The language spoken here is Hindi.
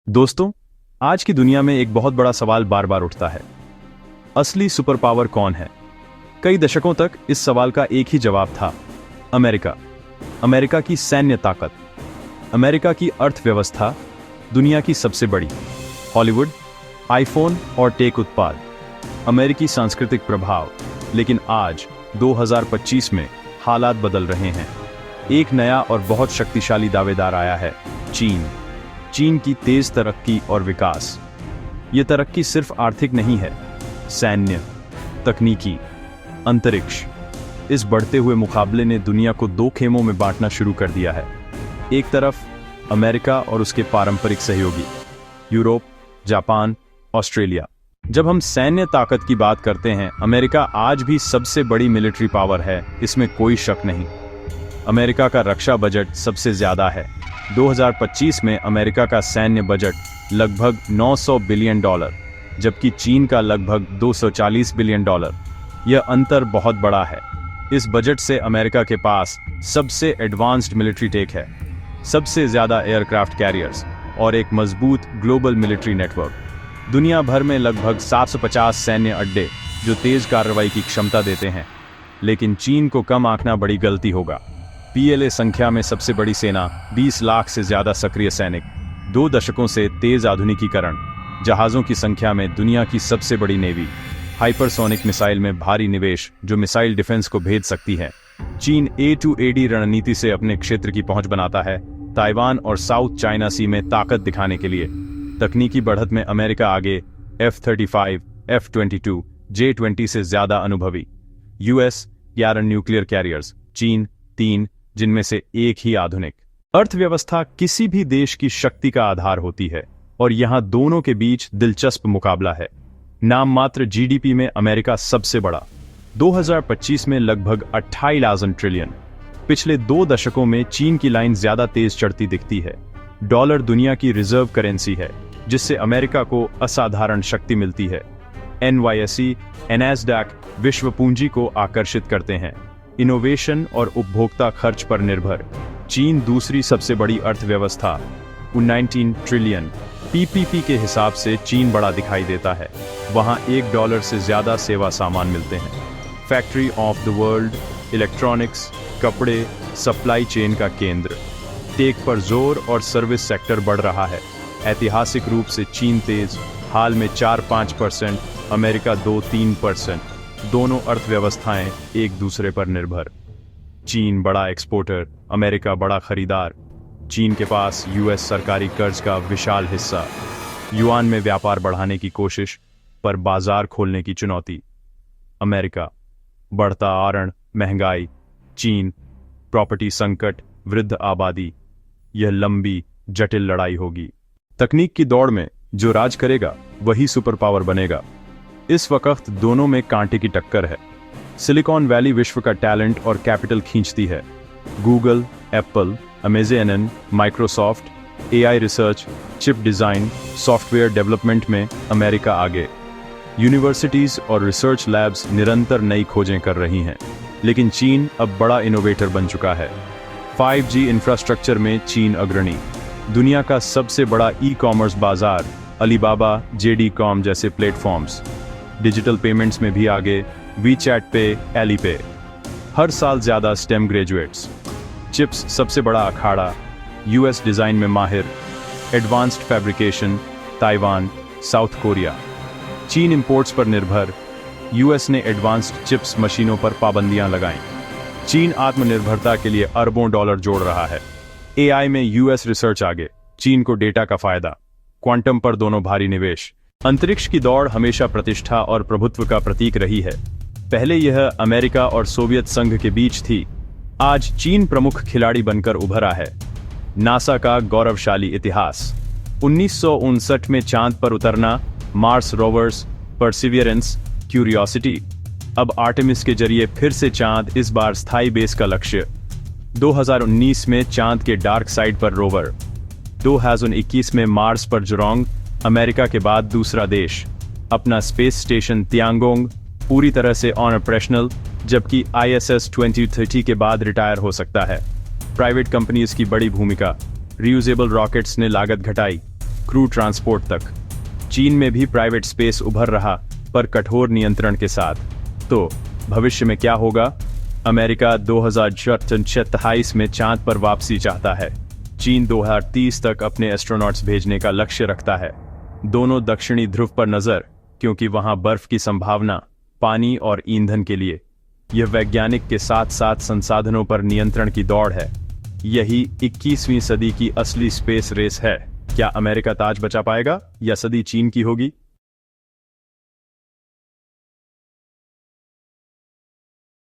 दोस्तों, आज की दुनिया में एक बहुत बड़ा सवाल बार बार उठता है। असली सुपर पावर कौन है? कई दशकों तक इस सवाल का एक ही जवाब था, अमेरिका। अमेरिका की सैन्य ताकत, अमेरिका की अर्थव्यवस्था, दुनिया की सबसे बड़ी, हॉलीवुड, आईफोन और टेक उत्पाद, अमेरिकी सांस्कृतिक प्रभाव। लेकिन आज 2025 में हालात बदल रहे हैं। एक नया और बहुत शक्तिशाली दावेदार आया है, चीन। चीन की तेज तरक्की और विकास। ये तरक्की सिर्फ आर्थिक नहीं है, सैन्य, तकनीकी, अंतरिक्ष। इस बढ़ते हुए मुकाबले ने दुनिया को दो खेमों में बांटना शुरू कर दिया है। एक तरफ अमेरिका और उसके पारंपरिक सहयोगी, यूरोप, जापान, ऑस्ट्रेलिया। जब हम सैन्य ताकत की बात करते हैं, अमेरिका आज भी सबसे बड़ी मिलिट्री पावर है, इसमें कोई शक नहीं। अमेरिका का रक्षा बजट सबसे ज्यादा है। 2025 में अमेरिका का सैन्य बजट लगभग $900 बिलियन, जबकि चीन का लगभग $240 बिलियन। यह अंतर बहुत बड़ा है। इस बजट से अमेरिका के पास सबसे एडवांस्ड मिलिट्री टेक है, सबसे ज्यादा एयरक्राफ्ट कैरियर्स और एक मजबूत ग्लोबल मिलिट्री नेटवर्क। दुनिया भर में लगभग 750 सैन्य अड्डे जो तेज कार्रवाई की क्षमता देते हैं। लेकिन चीन को कम आंकना बड़ी गलती होगा। पीएलए संख्या में सबसे बड़ी सेना, 20 लाख से ज्यादा सक्रिय सैनिक, 2 दशकों से तेज आधुनिकीकरण, जहाजों की संख्या में दुनिया की सबसे बड़ी नेवी, हाइपरसोनिक मिसाइल में भारी निवेश जो मिसाइल डिफेंस को भेद सकती है। चीन A2AD रणनीति से अपने क्षेत्र की पहुंच बनाता है, ताइवान और साउथ चाइना सी में ताकत दिखाने के लिए। तकनीकी बढ़त में अमेरिका आगे, F-35, F-22, J-20 से ज्यादा अनुभवी। US 11 न्यूक्लियर कैरियर्स, चीन 3, जिनमें से एक ही आधुनिक। अर्थव्यवस्था किसी भी देश की शक्ति का आधार होती है और यहां दोनों के बीच दिलचस्प मुकाबला है। नाम मात्र जीडीपी में अमेरिका सबसे बड़ा, 2025 में लगभग 28,000 ट्रिलियन। पिछले 2 दशकों में चीन की लाइन ज्यादा तेज चढ़ती दिखती है। डॉलर दुनिया की रिजर्व करेंसी है, जिससे अमेरिका को असाधारण शक्ति मिलती है। NYSE, NASDAQ विश्व पूंजी को आकर्षित करते हैं। इनोवेशन और उपभोक्ता खर्च पर निर्भर चीन दूसरी सबसे बड़ी अर्थव्यवस्था, 19 ट्रिलियन। PPP के हिसाब से चीन बड़ा दिखाई देता है। वहां $1 से ज्यादा सेवा सामान मिलते हैं। Factory of the world, electronics, कपड़े, सप्लाई चेन का केंद्र। टेक पर जोर और सर्विस सेक्टर बढ़ रहा है। ऐतिहासिक रूप से चीन तेज, हाल में 4-5%, अमेरिका 2-3%। दोनों अर्थव्यवस्थाएं एक दूसरे पर निर्भर। चीन बड़ा एक्सपोर्टर, अमेरिका बड़ा खरीदार। चीन के पास US सरकारी कर्ज का विशाल हिस्सा। युआन में व्यापार बढ़ाने की कोशिश, पर बाजार खोलने की चुनौती। अमेरिका बढ़ता आरण, महंगाई। चीन प्रॉपर्टी संकट, वृद्ध आबादी। यह लंबी जटिल लड़ाई होगी। तकनीक की दौड़ में जो राज करेगा वही सुपर पावर बनेगा। इस वक्त दोनों में कांटे की टक्कर है। सिलिकॉन वैली विश्व का टैलेंट और कैपिटल खींचती है। Google, Apple, Amazon, Microsoft, AI research, chip design, software development में अमेरिका आगे। यूनिवर्सिटीज और रिसर्च लैब्स निरंतर नई खोजें कर रही हैं। लेकिन चीन अब बड़ा इनोवेटर बन चुका है। 5G इंफ्रास्ट्रक्चर में चीन अग्रणी। दुनिया का सबसे बड़ा ई-कॉमर्स बाजार, अलीबाबा, JD.com जैसे प्लेटफॉर्म्स। डिजिटल पेमेंट्स में भी आगे, WeChat पे, एलीपे। हर साल ज्यादा स्टेम ग्रेजुएट्स। चिप्स सबसे बड़ा अखाड़ा, US डिजाइन में माहिर। Advanced fabrication, Taiwan, south Korea. चीन इंपोर्ट्स पर निर्भर, US ने एडवांस्ड चिप्स मशीनों पर पाबंदियां लगाईं। चीन आत्मनिर्भरता के लिए अरबों डॉलर जोड़ रहा है। AI में US रिसर्च आगे, चीन को डेटा का फायदा। क्वांटम पर दोनों भारी निवेश। अंतरिक्ष की दौड़ हमेशा प्रतिष्ठा और प्रभुत्व का प्रतीक रही है। पहले यह अमेरिका और सोवियत संघ के बीच थी। आज चीन प्रमुख खिलाड़ी बनकर उभरा है। नासा का गौरवशाली इतिहास, 1959 में चांद पर उतरना, मार्स रोवर्स, परसिवियरेंस, क्यूरियोसिटी। अब आर्टेमिस के जरिए फिर से चांद, इस बार स्थायी बेस का लक्ष्य। 2019 में चांद के डार्क साइड पर रोवर। 2021 में मार्स पर जुरोंग, अमेरिका के बाद दूसरा देश। अपना स्पेस स्टेशन तियांगोंग पूरी तरह से ऑपरेशनल, जबकि ISS 2030 के बाद रिटायर हो सकता है। प्राइवेट कंपनीज की बड़ी भूमिका। रियूजेबल रॉकेट्स ने लागत घटाई। क्रू ट्रांसपोर्ट तक। चीन में भी प्राइवेट स्पेस उभर रहा, पर कठोर नियंत्रण के साथ। तो भविष्य में क्या होगा? अमेरिका 2027 में चांद पर वापसी चाहता है। चीन 2030 तक अपने एस्ट्रोनॉट्स भेजने का लक्ष्य रखता है। दोनों दक्षिणी ध्रुव पर नजर, क्योंकि वहां बर्फ की संभावना, पानी और ईंधन के लिए। यह वैज्ञानिक के साथ साथ संसाधनों पर नियंत्रण की दौड़ है। यही 21वीं सदी की असली स्पेस रेस है। क्या अमेरिका ताज बचा पाएगा या सदी चीन की होगी?